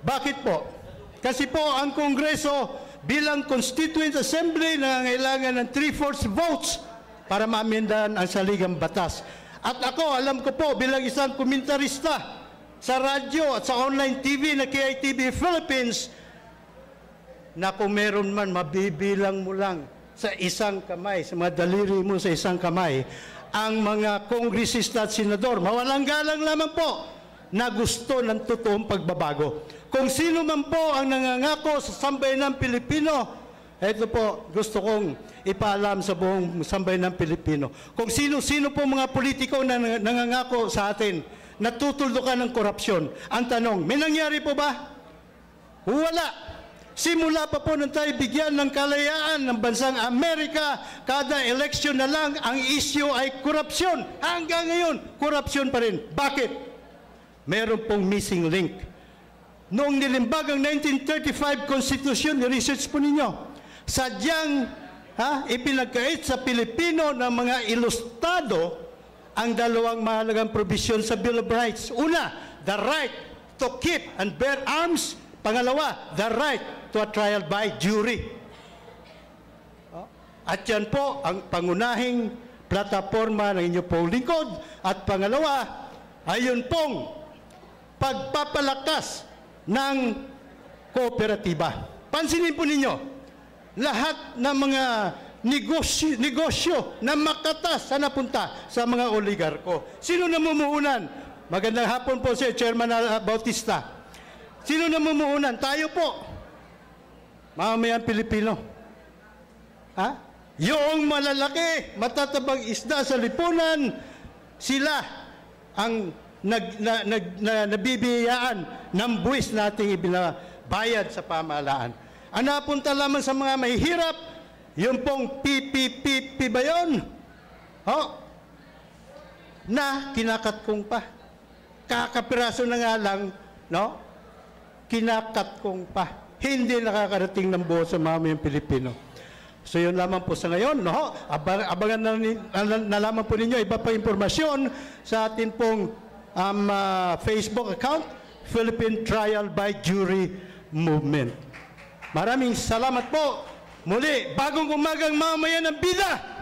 Bakit po? Kasi po ang Kongreso bilang Constituent Assembly nangangailangan ng 3/4 votes para maamendahan ang saligang batas. At ako, alam ko po bilang isang komentarista sa radyo at sa online TV na KITV Philippines, na kung meron man, mabibilang mo lang sa isang kamay, sa mga daliri mo sa isang kamay, ang mga kongresista at senador, mawalang galang lamang po, na gusto ng totoong pagbabago. Kung sino man po ang nangangako sa sambayanang Pilipino, ito po, gusto kong ipaalam sa buong sambayanang Pilipino. Kung sino-sino po mga politiko na nangangako sa atin, natutuldukan ng korupsyon. Ang tanong, may nangyari po ba? Wala. Simula pa po nang tayo bigyan ng kalayaan ng bansang Amerika, kada eleksyon na lang, ang issue ay korupsyon. Hanggang ngayon, korupsyon pa rin. Bakit? Meron pong missing link. Noong nilimbag ang 1935 Constitution, research po ninyo, sadyang ipinagkait sa Pilipino ng mga ilustrado ang dalawang mahalagang probisyon sa Bill of Rights. Una, the right to keep and bear arms. Pangalawa, the right to a trial by jury. At yan po ang pangunahing plataforma ng inyong pong lingkod. At pangalawa, ayun pong pagpapalakas ng kooperatiba. Pansinin po ninyo, lahat ng mga negosyo na makatas sa napunta sa mga oligarko. Sino namumuhunan? Magandang hapon po si Chairman Bautista. Sino namumuhunan? Tayo po. Mamamayang Pilipino. Yung malalaki, matatabang isda sa lipunan, sila ang nabibiyaan ng buwis nating ibinabayad sa pamahalaan. Ang napunta lamang sa mga mahihirap, yung pong PPP ba yun? Na kinakatkong pa. Kakapiraso na nga lang, no? Kinakatkong pa. Hindi nakakarating ng buo sa mamayang Pilipino. So yun lamang po sa ngayon, no? Abangan na lamang po ninyo iba pa impormasyon sa atin pong Facebook account, Philippine Trial by Jury Movement. Maraming salamat po. Muli, bagong umagang mamamayan ng bida!